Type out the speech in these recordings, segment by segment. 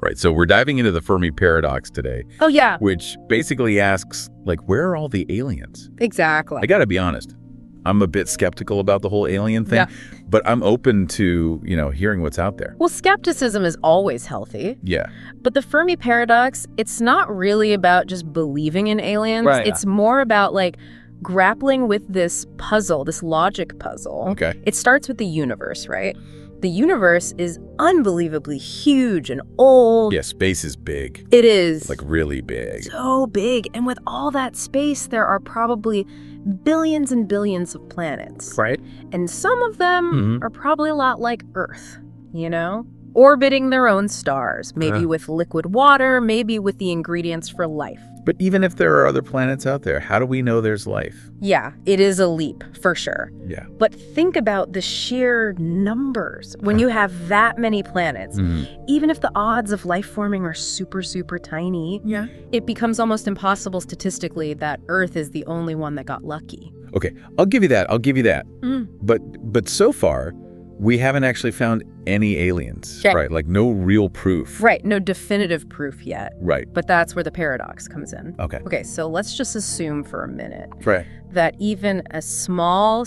Right. So we're diving into the Fermi Paradox today. Oh, yeah. Which basically asks, like, where are all the aliens? Exactly. I got to be honest. I'm a bit skeptical about the whole alien thing, Yeah. but I'm open to, hearing what's out there. Well, skepticism is always healthy. Yeah. But the Fermi Paradox, it's not really about just believing in aliens. Right. It's more about, like, grappling with this puzzle, this logic puzzle. Okay. It starts with the universe, right? The universe is unbelievably huge and old. Yeah, space is big. It is. Like, really big. So big. And with all that space, there are probably billions and billions of planets. Right. And some of them are probably a lot like Earth, orbiting their own stars, maybe with liquid water, maybe with the ingredients for life. But even if there are other planets out there, how do we know there's life? Yeah, it is a leap, for sure. Yeah. But think about the sheer numbers. When you have that many planets, even if the odds of life forming are super, super tiny, it becomes almost impossible statistically that Earth is the only one that got lucky. Okay, I'll give you that. But so far, we haven't actually found any aliens, right? Like, no real proof. Right, no definitive proof yet. Right. But that's where the paradox comes in. Okay. Okay, so let's just assume for a minute Right. that even a small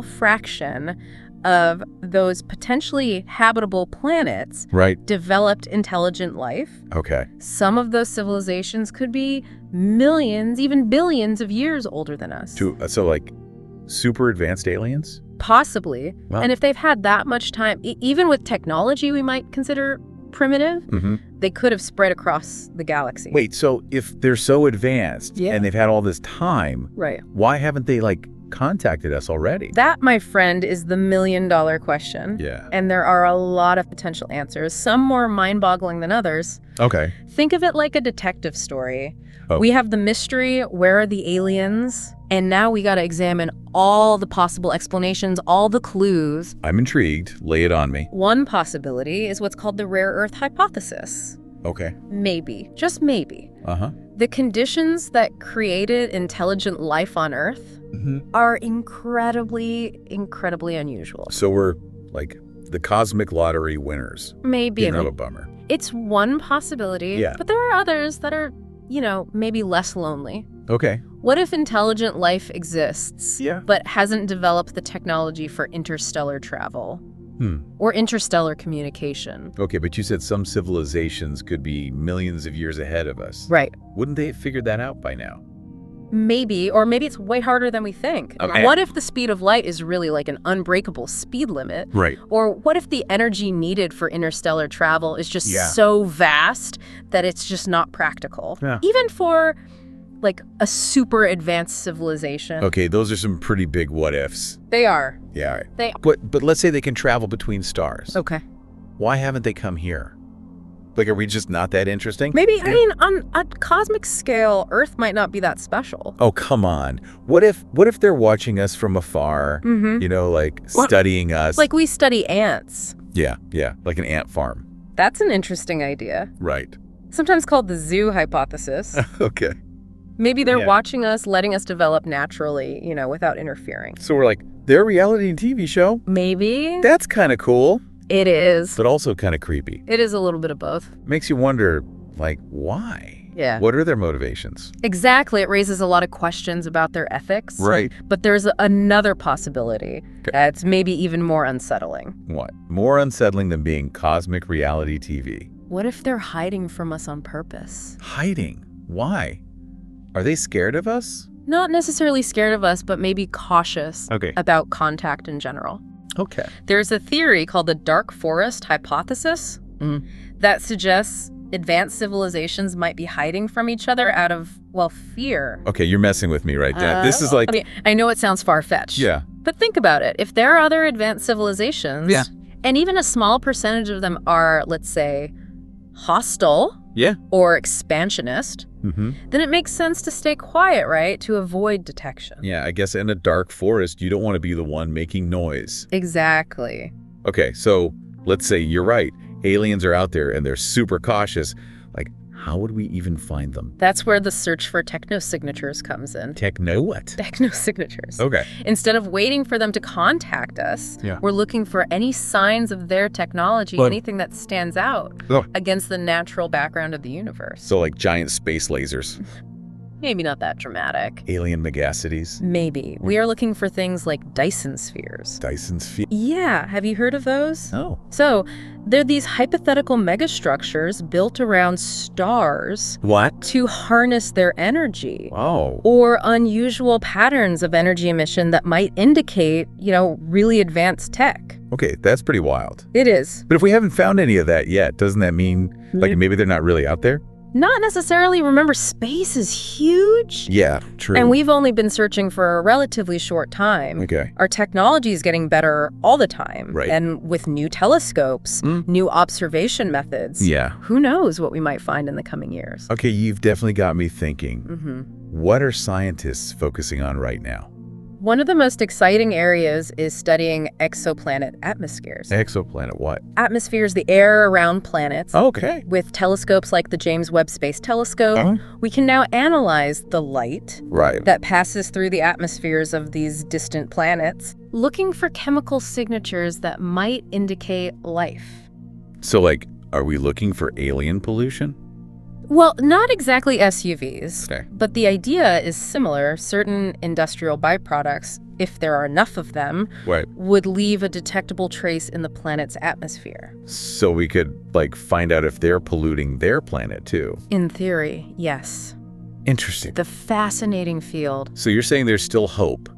fraction of those potentially habitable planets developed intelligent life. Okay. Some of those civilizations could be millions, even billions of years older than us. So, like, super advanced aliens? Possibly. Wow. And if they've had that much time, even with technology we might consider primitive, they could have spread across the galaxy. Wait, so if they're so advanced and they've had all this time, why haven't they, like, contacted us already? That, my friend, is the million-dollar question. Yeah. And there are a lot of potential answers, some more mind-boggling than others. Okay. Think of it like a detective story. Oh. We have the mystery, where are the aliens? And now we got to examine all the possible explanations, all the clues. I'm intrigued. Lay it on me. One possibility is what's called the rare earth hypothesis. Okay. Maybe, just maybe. Uh-huh. The conditions that created intelligent life on Earth are incredibly, incredibly unusual. So we're, like, the cosmic lottery winners. Maybe. Kind of a bummer. It's one possibility. Yeah. But there are others that are, maybe less lonely. Okay. What if intelligent life exists, but hasn't developed the technology for interstellar travel? Or interstellar communication? Okay, but you said some civilizations could be millions of years ahead of us. Right. Wouldn't they have figured that out by now? Maybe, or maybe it's way harder than we think. Okay. What if the speed of light is really like an unbreakable speed limit? Right. Or what if the energy needed for interstellar travel is just so vast that it's just not practical? Yeah. Even for, like, a super advanced civilization. Okay, those are some pretty big what-ifs. They are. Yeah, all right. But let's say they can travel between stars. Okay. Why haven't they come here? Like, are we just not that interesting? Maybe, on a cosmic scale, Earth might not be that special. Oh, come on. What if they're watching us from afar, like studying us? Like we study ants. Yeah, like an ant farm. That's an interesting idea. Right. Sometimes called the zoo hypothesis. Okay. Maybe they're watching us, letting us develop naturally, without interfering. So we're like, their reality and TV show? Maybe. That's kind of cool. It is. But also kind of creepy. It is a little bit of both. Makes you wonder, like, why? Yeah. What are their motivations? Exactly. It raises a lot of questions about their ethics. Right. But there's another possibility that's maybe even more unsettling. What? More unsettling than being cosmic reality TV? What if they're hiding from us on purpose? Hiding? Why? Are they scared of us? Not necessarily scared of us, but maybe cautious about contact in general. Okay. There's a theory called the dark forest hypothesis that suggests advanced civilizations might be hiding from each other out of, fear. Okay, you're messing with me right now. This is like... I know it sounds far-fetched. Yeah. But think about it. If there are other advanced civilizations, and even a small percentage of them are, let's say, hostile or expansionist, then it makes sense to stay quiet, right? To avoid detection. Yeah, I guess in a dark forest, you don't want to be the one making noise. Exactly. Okay, so let's say you're right. Aliens are out there and they're super cautious. Like, How would we even find them? That's where the search for technosignatures comes in. Techno what? Technosignatures. Okay. Instead of waiting for them to contact us, we're looking for any signs of their technology, anything that stands out against the natural background of the universe. So like giant space lasers. Maybe not that dramatic. Alien megacities? Maybe. We are looking for things like Dyson spheres. Dyson sphere? Yeah. Have you heard of those? No. So they're these hypothetical megastructures built around stars. What? To harness their energy. Wow. Or unusual patterns of energy emission that might indicate, really advanced tech. Okay, that's pretty wild. It is. But if we haven't found any of that yet, doesn't that mean, maybe they're not really out there? Not necessarily. Remember, space is huge. Yeah, true. And we've only been searching for a relatively short time. Okay. Our technology is getting better all the time. Right. And with new telescopes, new observation methods, who knows what we might find in the coming years. Okay, you've definitely got me thinking. What are scientists focusing on right now? One of the most exciting areas is studying exoplanet atmospheres. Exoplanet what? Atmospheres, the air around planets. Okay. With telescopes like the James Webb Space Telescope, we can now analyze the light that passes through the atmospheres of these distant planets, looking for chemical signatures that might indicate life. So, are we looking for alien pollution? Well, not exactly SUVs, okay. But the idea is similar. Certain industrial byproducts, if there are enough of them, would leave a detectable trace in the planet's atmosphere. So we could, find out if they're polluting their planet, too? In theory, yes. Interesting. The fascinating field. So you're saying there's still hope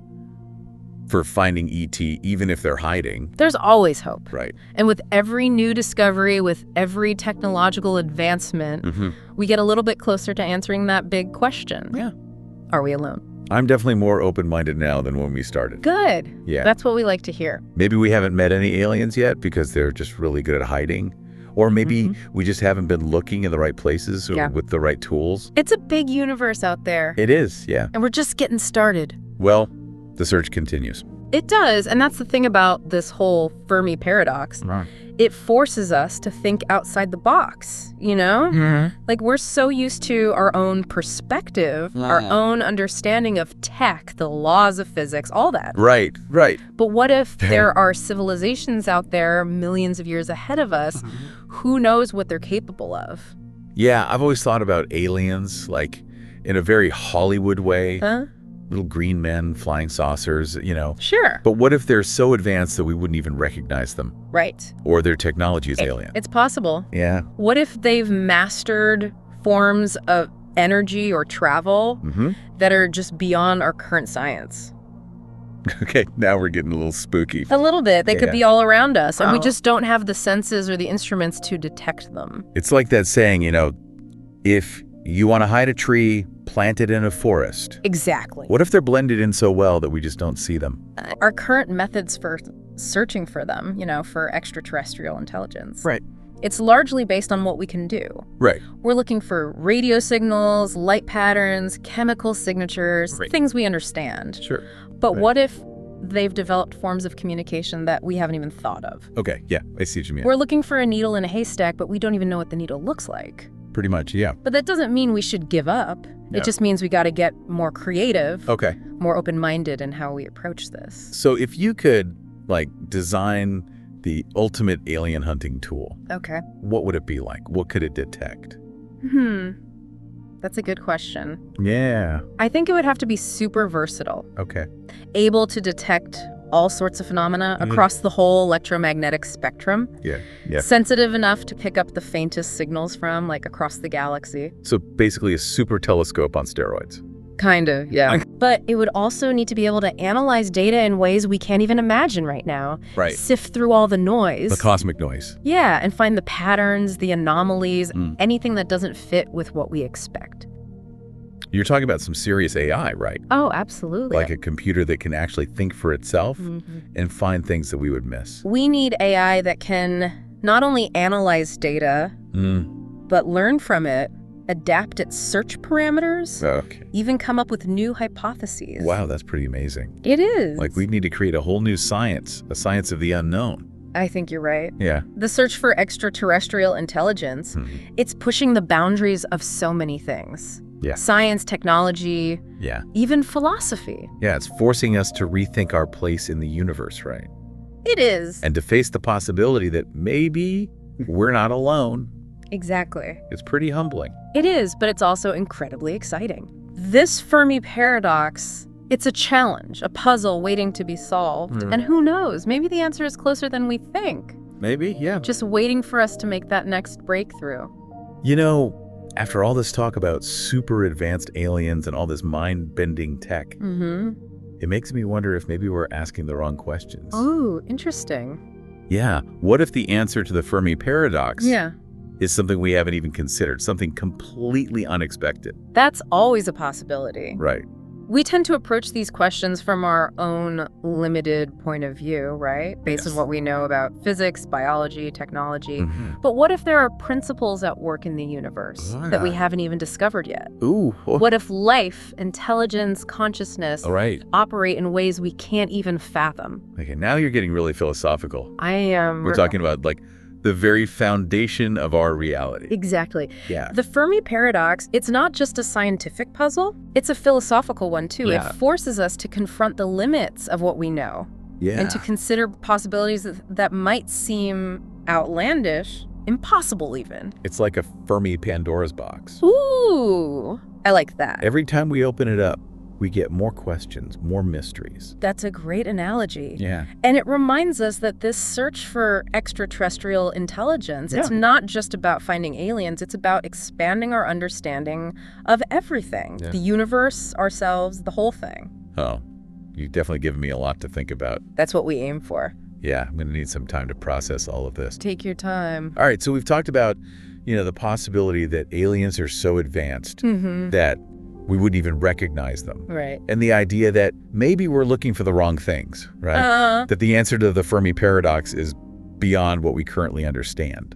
for finding ET, even if they're hiding? There's always hope. Right. And with every new discovery, with every technological advancement, we get a little bit closer to answering that big question. Yeah. Are we alone? I'm definitely more open-minded now than when we started. Good. Yeah. That's what we like to hear. Maybe we haven't met any aliens yet because they're just really good at hiding. Or maybe we just haven't been looking in the right places or with the right tools. It's a big universe out there. It is, yeah. And we're just getting started. Well, the search continues. It does, and that's the thing about this whole Fermi Paradox. Right. It forces us to think outside the box, we're so used to our own perspective, our own understanding of tech, the laws of physics, all that. Right. But what if there are civilizations out there millions of years ahead of us? Who knows what they're capable of? Yeah, I've always thought about aliens, in a very Hollywood way. Huh? Little green men, flying saucers, Sure. But what if they're so advanced that we wouldn't even recognize them? Right. Or their technology is alien? It's possible. Yeah. What if they've mastered forms of energy or travel that are just beyond our current science? Okay, now we're getting a little spooky. A little bit. They could be all around us, and we just don't have the senses or the instruments to detect them. It's like that saying, if you want to hide a tree, plant it in a forest. Exactly. What if they're blended in so well that we just don't see them? Our current methods for searching for them, for extraterrestrial intelligence. Right. It's largely based on what we can do. Right. We're looking for radio signals, light patterns, chemical signatures, things we understand. Sure. But what if they've developed forms of communication that we haven't even thought of? Okay, yeah, I see what you mean. We're looking for a needle in a haystack, but we don't even know what the needle looks like. Pretty much, yeah. But that doesn't mean we should give up. No. It just means we got to get more creative, more open-minded in how we approach this. So if you could, design the ultimate alien hunting tool, what would it be like? What could it detect? That's a good question. Yeah. I think it would have to be super versatile. Okay. Able to detect all sorts of phenomena across the whole electromagnetic spectrum. Yeah. Sensitive enough to pick up the faintest signals from, across the galaxy. So basically a super telescope on steroids. Kind of, yeah. But it would also need to be able to analyze data in ways we can't even imagine right now. Right. Sift through all the noise. The cosmic noise. Yeah, and find the patterns, the anomalies, anything that doesn't fit with what we expect. You're talking about some serious AI, right? Oh, absolutely. Like a computer that can actually think for itself and find things that we would miss. We need AI that can not only analyze data, but learn from it, adapt its search parameters, even come up with new hypotheses. Wow, that's pretty amazing. It is. We need to create a whole new science, a science of the unknown. I think you're right. Yeah. The search for extraterrestrial intelligence, it's pushing the boundaries of so many things. Yeah. Science, technology, even philosophy. Yeah, it's forcing us to rethink our place in the universe, right? It is. And to face the possibility that maybe we're not alone. Exactly. It's pretty humbling. It is, but it's also incredibly exciting. This Fermi Paradox, it's a challenge, a puzzle waiting to be solved. And who knows, maybe the answer is closer than we think. Maybe, yeah. Just waiting for us to make that next breakthrough. You know, after all this talk about super advanced aliens and all this mind-bending tech, it makes me wonder if maybe we're asking the wrong questions. Ooh, interesting. Yeah. What if the answer to the Fermi Paradox is something we haven't even considered, something completely unexpected? That's always a possibility. Right. We tend to approach these questions from our own limited point of view, right? Based on what we know about physics, biology, technology. But what if there are principles at work in the universe that we haven't even discovered yet? Ooh. What if life, intelligence, consciousness operate in ways we can't even fathom? Okay, now you're getting really philosophical. I am. We're talking about, like, the very foundation of our reality. Exactly. Yeah. The Fermi Paradox, it's not just a scientific puzzle, it's a philosophical one too. It forces us to confront the limits of what we know. And to consider possibilities that might seem outlandish, impossible even. It's like a Fermi Pandora's box. Ooh, I like that. Every time we open it up, we get more questions, more mysteries. That's a great analogy. Yeah. And it reminds us that this search for extraterrestrial intelligence, it's not just about finding aliens, it's about expanding our understanding of everything. The universe, ourselves, the whole thing. Oh, you've definitely given me a lot to think about. That's what we aim for. Yeah, I'm going to need some time to process all of this. Take your time. All right, so we've talked about, the possibility that aliens are so advanced that we wouldn't even recognize them. Right. And the idea that maybe we're looking for the wrong things, right? That the answer to the Fermi Paradox is beyond what we currently understand.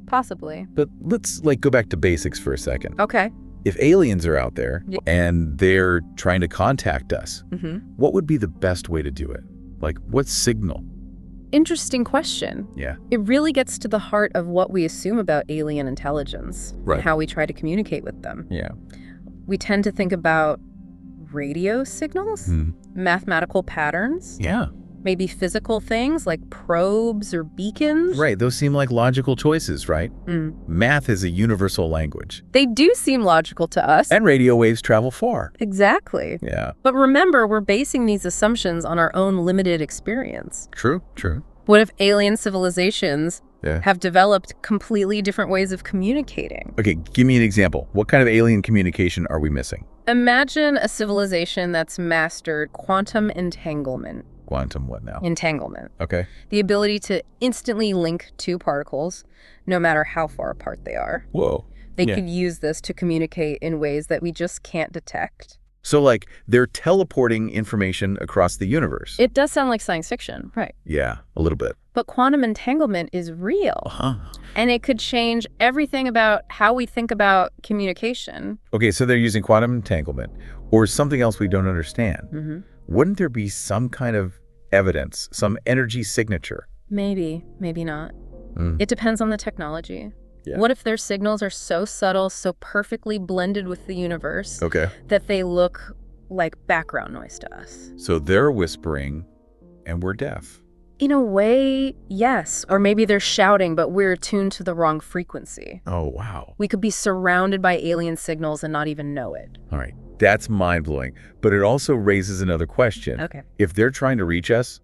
Possibly. But let's go back to basics for a second. Okay. If aliens are out there and they're trying to contact us, what would be the best way to do it? Like, what signal? Interesting question. Yeah. It really gets to the heart of what we assume about alien intelligence and how we try to communicate with them. Yeah. We tend to think about radio signals, mathematical patterns, maybe physical things like probes or beacons. Right, those seem like logical choices, right? Math is a universal language. They do seem logical to us. And radio waves travel far. Exactly. Yeah. But remember, we're basing these assumptions on our own limited experience. True. What if alien civilizations have developed completely different ways of communicating? Okay, give me an example. What kind of alien communication are we missing? Imagine a civilization that's mastered quantum entanglement. Quantum what now? Entanglement. Okay. The ability to instantly link two particles, no matter how far apart they are. Whoa. They could use this to communicate in ways that we just can't detect. So, like, they're teleporting information across the universe. It does sound like science fiction, right? Yeah, a little bit. But quantum entanglement is real. And it could change everything about how we think about communication. Okay, so they're using quantum entanglement or something else we don't understand. Wouldn't there be some kind of evidence, some energy signature? Maybe, maybe not. It depends on the technology. What if their signals are so subtle, so perfectly blended with the universe that they look like background noise to us? So they're whispering and we're deaf. In a way, yes. Or maybe they're shouting, but we're attuned to the wrong frequency. Oh, wow. We could be surrounded by alien signals and not even know it. All right. That's mind-blowing. But it also raises another question. Okay. If they're trying to reach us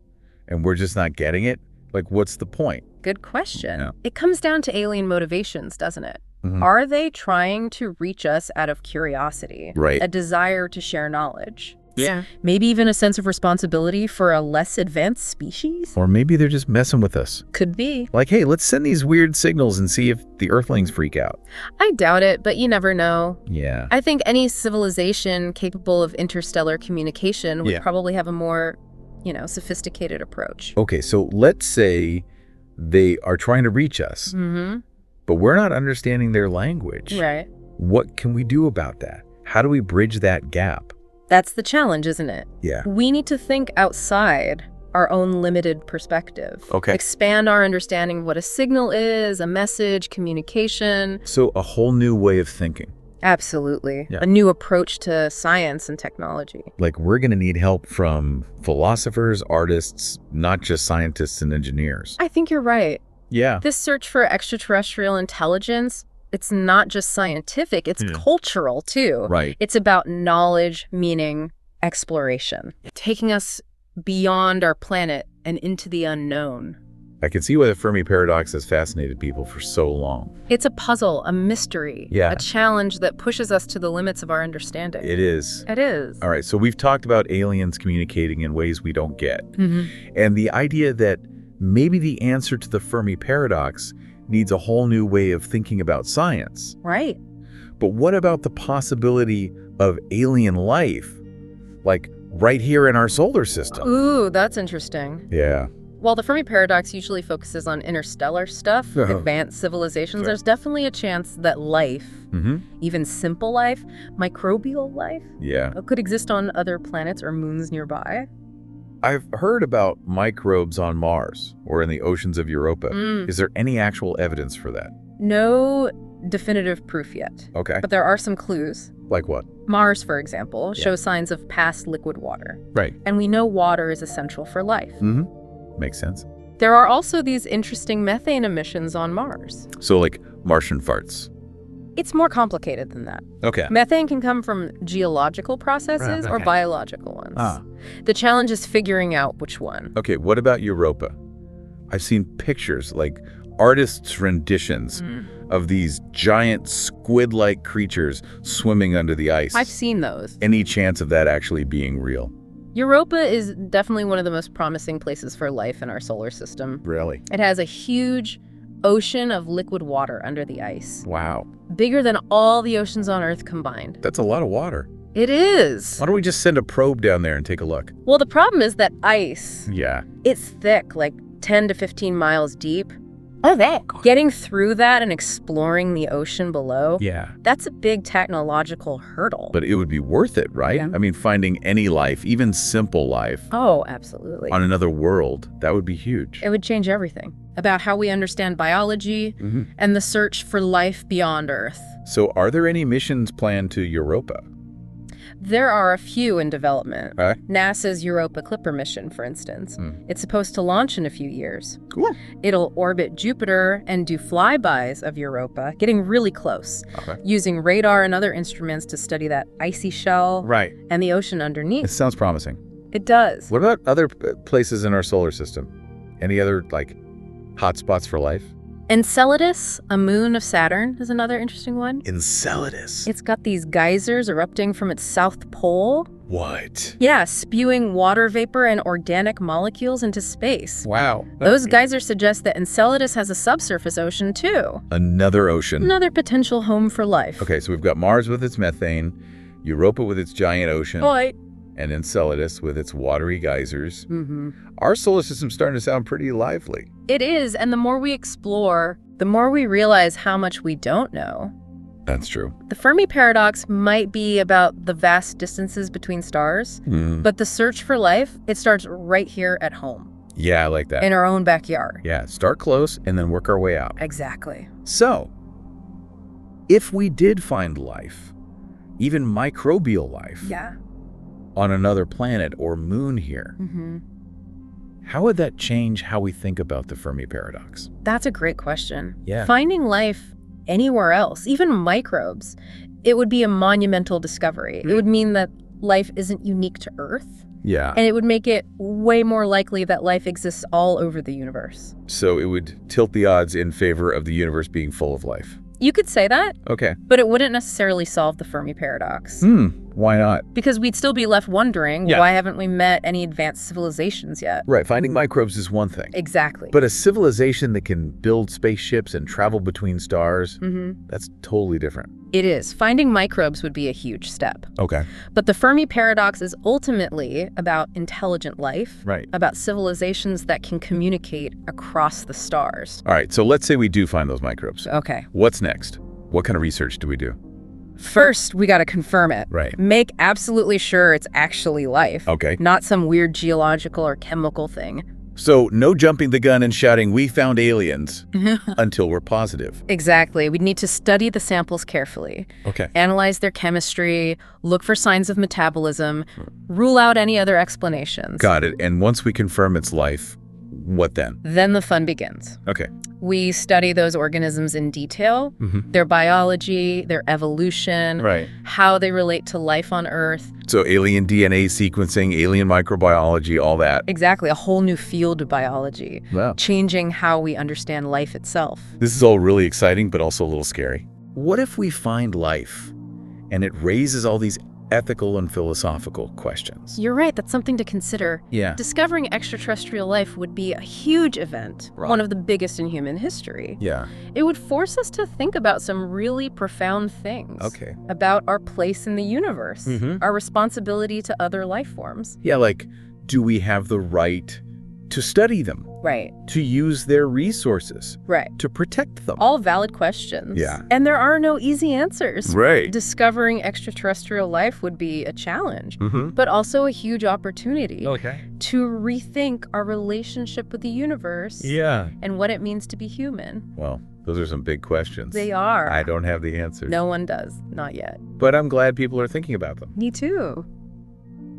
and we're just not getting it, like, what's the point? Good question. Yeah. It comes down to alien motivations, doesn't it? Are they trying to reach us out of curiosity? Right. A desire to share knowledge? Yeah. Maybe even a sense of responsibility for a less advanced species? Or maybe they're just messing with us. Could be. Like, hey, let's send these weird signals and see if the Earthlings freak out. I doubt it, but you never know. Yeah. I think any civilization capable of interstellar communication would probably have a more, sophisticated approach. Okay, so let's say they are trying to reach us, but we're not understanding their language. Right. What can we do about that? How do we bridge that gap? That's the challenge, isn't it? Yeah. We need to think outside our own limited perspective. Okay. Expand our understanding of what a signal is, a message, communication. So a whole new way of thinking. Absolutely. Yeah. A new approach to science and technology. Like, we're going to need help from philosophers, artists, not just scientists and engineers. I think you're right. Yeah. This search for extraterrestrial intelligence, it's not just scientific, it's cultural too. Right. It's about knowledge, meaning, exploration. Taking us beyond our planet and into the unknown. I can see why the Fermi Paradox has fascinated people for so long. It's a puzzle, a mystery, Yeah. a challenge that pushes us to the limits of our understanding. It is. It is. All right, so we've talked about aliens communicating in ways we don't get. Mm-hmm. And the idea that maybe the answer to the Fermi Paradox needs a whole new way of thinking about science. Right. But what about the possibility of alien life, like right here in our solar system? Ooh, that's interesting. Yeah. While the Fermi Paradox usually focuses on interstellar stuff, advanced civilizations, there's definitely a chance that life, even simple life, microbial life, could exist on other planets or moons nearby. I've heard about microbes on Mars or in the oceans of Europa. Is there any actual evidence for that? No definitive proof yet. Okay. But there are some clues. Like what? Mars, for example, shows signs of past liquid water. Right. And we know water is essential for life. Makes sense. There are also these interesting methane emissions on Mars. So like Martian farts. It's more complicated than that. Okay. Methane can come from geological processes or biological ones. The challenge is figuring out which one. Okay, what about Europa? I've seen pictures, like artists' renditions of these giant squid-like creatures swimming under the ice. I've seen those. Any chance of that actually being real? Europa is definitely one of the most promising places for life in our solar system. Really? It has a huge ocean of liquid water under the ice. Wow. Bigger than all the oceans on Earth combined. That's a lot of water. It is. Why don't we just send a probe down there and take a look? Well, the problem is that ice, Yeah. it's thick, like 10 to 15 miles deep. Oh, that. Getting through that and exploring the ocean below, Yeah. that's a big technological hurdle. But it would be worth it, right? Yeah. I mean, finding any life, even simple life, Oh, absolutely. on another world, that would be huge. It would change everything about how we understand biology and the search for life beyond Earth. So are there any missions planned to Europa? There are a few in development. Okay. NASA's Europa Clipper mission, for instance. It's supposed to launch in a few years. Cool. It'll orbit Jupiter and do flybys of Europa, getting really close, using radar and other instruments to study that icy shell Right. and the ocean It underneath. sounds promising. It does. What about other places in our solar system? Any other, like, hotspots for life? Enceladus, a moon of Saturn, is another interesting one. Enceladus. It's got these geysers erupting from its south pole. What? Yeah, spewing water vapor and organic molecules into space. Wow. Those geysers suggest that Enceladus has a subsurface ocean, too. Another ocean. Another potential home for life. Okay, so we've got Mars with its methane, Europa with its giant ocean, Right. and Enceladus with its watery geysers. Mm-hmm. Our solar system's starting to sound pretty lively. It is, and the more we explore, the more we realize how much we don't know. That's true. The Fermi Paradox might be about the vast distances between stars, but the search for life, it starts right here at home. Yeah, I like that. In our own backyard. Yeah, start close and then work our way out. Exactly. So, if we did find life, even microbial life, Yeah. on another planet or moon here, how would that change how we think about the Fermi Paradox? That's a great question. Yeah. Finding life anywhere else, even microbes, it would be a monumental discovery. It would mean that life isn't unique to Earth, Yeah. and it would make it way more likely that life exists all over the universe. So it would tilt the odds in favor of the universe being full of life. You could say that, Okay. but it wouldn't necessarily solve the Fermi Paradox. Why not? Because we'd still be left wondering, Yeah. why haven't we met any advanced civilizations yet? Right, finding microbes is one thing. Exactly. But a civilization that can build spaceships and travel between stars, that's totally different. It is. Finding microbes would be a huge step. Okay. But the Fermi Paradox is ultimately about intelligent life, Right. about civilizations that can communicate across the stars. All right, so let's say we do find those microbes. Okay. What's next? What kind of research do we do? First, we got to confirm it. Right. Make absolutely sure it's actually life. Okay. Not some weird geological or chemical thing. So no jumping the gun and shouting, "We found aliens," until we're positive. Exactly. We'd need to study the samples carefully. Okay. Analyze their chemistry, look for signs of metabolism, rule out any other explanations. Got it. And once we confirm it's life, what then? Then the fun begins. Okay. We study those organisms in detail, their biology, their evolution, Right. how they relate to life on Earth. So alien DNA sequencing, alien microbiology, all that. Exactly, a whole new field of biology, Wow. changing how we understand life itself. This is all really exciting, but also a little scary. What if we find life and it raises all these ethical and philosophical questions? You're right, that's something to consider. Yeah. Discovering extraterrestrial life would be a huge event, Right. one of the biggest in human history. Yeah. It would force us to think about some really profound things. Okay. About our place in the universe, Mhm. our responsibility to other life forms. Yeah, like, do we have the right to study them, Right, to use their resources, right. to protect them? All valid questions. Yeah. And there are no easy answers. Right. Discovering extraterrestrial life would be a challenge, Mm-hmm. but also a huge opportunity Okay. to rethink our relationship with the universe Yeah. and what it means to be human. Well, those are some big questions. They are. I don't have the answers. No one does. Not yet. But I'm glad people are thinking about them. Me too.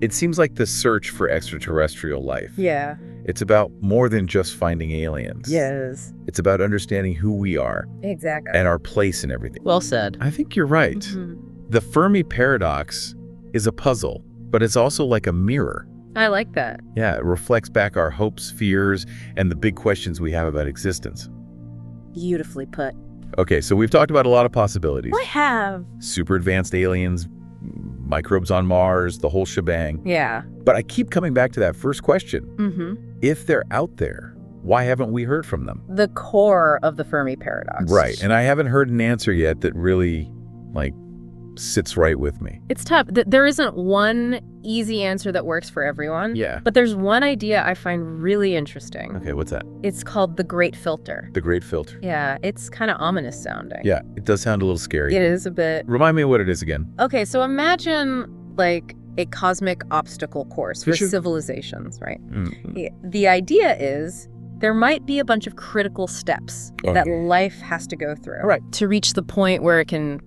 It seems like the search for extraterrestrial life. Yeah. It's about more than just finding aliens. Yes. It's about understanding who we are Exactly. and our place in everything. Well said. I think you're right. Mhm. The Fermi Paradox is a puzzle, but it's also like a mirror. I like that. Yeah, it reflects back our hopes, fears, and the big questions we have about existence. Beautifully put. Okay, so we've talked about a lot of possibilities. I have. Super advanced aliens, microbes on Mars, the whole shebang. Yeah. But I keep coming back to that first question. Mm-hmm. If they're out there, why haven't we heard from them? The core of the Fermi Paradox. Right, and I haven't heard an answer yet that really, sits right with me. It's tough. There isn't one easy answer that works for everyone. Yeah. But there's one idea I find really interesting. Okay, what's that? It's called the Great Filter. The Great Filter. Yeah, it's kind of ominous sounding. Yeah, it does sound a little scary. It is a bit. Remind me what it is again. Okay, so imagine a cosmic obstacle course for Sure. civilizations, right? Mm. The idea is there might be a bunch of critical steps that life has to go through Right. to reach the point where it can,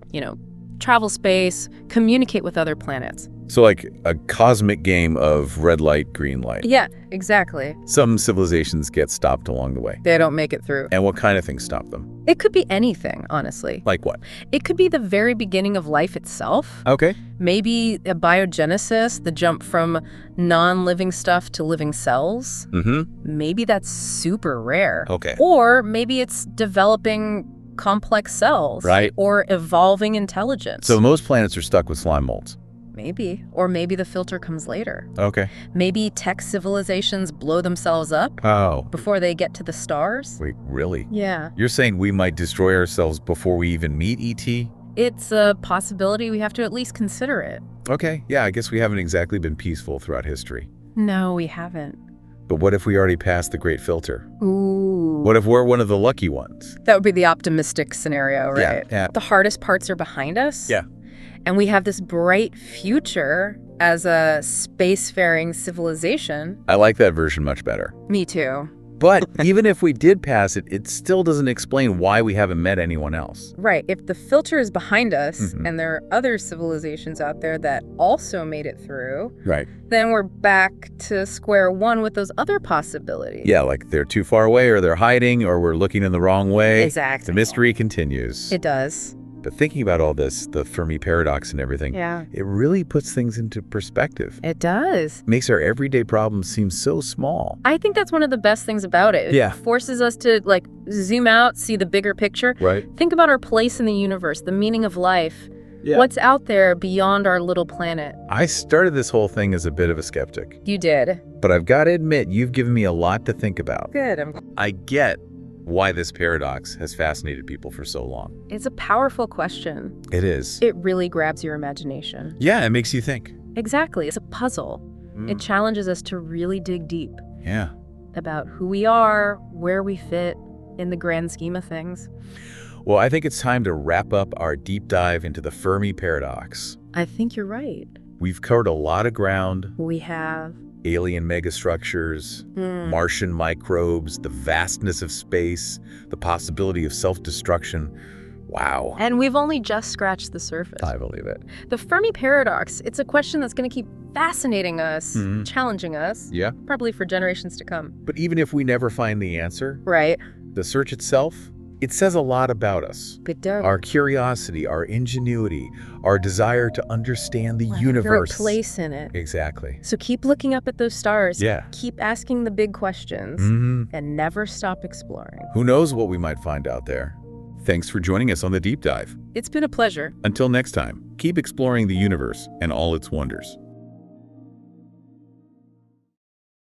travel space, communicate with other planets. So like a cosmic game of red light, green light. Yeah, exactly. Some civilizations get stopped along the way. They don't make it through. And what kind of things stop them? It could be anything, honestly. Like what? It could be the very beginning of life itself. Okay. Maybe a biogenesis, the jump from non-living stuff to living cells. Mm-hmm. Maybe that's super rare. Okay. Or maybe it's developing complex cells. Right. Or evolving intelligence. So most planets are stuck with slime molds. Maybe. Or maybe the filter comes later. Okay. Maybe tech civilizations blow themselves up Oh. before they get to the stars. Wait, really? Yeah. You're saying we might destroy ourselves before we even meet ET? It's a possibility. We have to at least consider it. Okay. Yeah, I guess we haven't exactly been peaceful throughout history. No, we haven't. But what if we already passed the Great Filter? Ooh. What if we're one of the lucky ones? That would be the optimistic scenario, right? Yeah. The hardest parts are behind us. Yeah. And we have this bright future as a spacefaring civilization. I like that version much better. Me too. But even if we did pass it, it still doesn't explain why we haven't met anyone else. Right. If the filter is behind us Mhm. and there are other civilizations out there that also made it through, Right. then we're back to square one with those other possibilities. Yeah, like they're too far away or they're hiding or we're looking in the wrong way. Exactly. The mystery continues. It does. But thinking about all this, the Fermi Paradox and everything, Yeah. it really puts things into perspective. It does. Makes our everyday problems seem so small. I think that's one of the best things about it. Yeah. It forces us to zoom out, see the bigger picture. Right. Think about our place in the universe, the meaning of life. Yeah. What's out there beyond our little planet? I started this whole thing as a bit of a skeptic, You did. but I've got to admit, you've given me a lot to think about. Good. I get why this paradox has fascinated people for so long. It's a powerful question. It is. It really grabs your imagination. Yeah, it makes you think. Exactly. It's a puzzle. It challenges us to really dig deep Yeah. about who we are, where we fit in the grand scheme of things. Well, I think it's time to wrap up our deep dive into the Fermi Paradox. I think you're right. We've covered a lot of ground. We have. Alien megastructures, Martian microbes, the vastness of space, the possibility of self-destruction. Wow. And we've only just scratched the surface. I believe it. The Fermi Paradox, it's a question that's going to keep fascinating us, challenging us, probably for generations to come. But even if we never find the answer, right, the search itself, it says a lot about us. It does. Our curiosity, our ingenuity, our desire to understand the universe. Our place in it. Exactly. So keep looking up at those stars. Yeah. Keep asking the big questions. And never stop exploring. Who knows what we might find out there? Thanks for joining us on the Deep Dive. It's been a pleasure. Until next time, keep exploring the universe and all its wonders.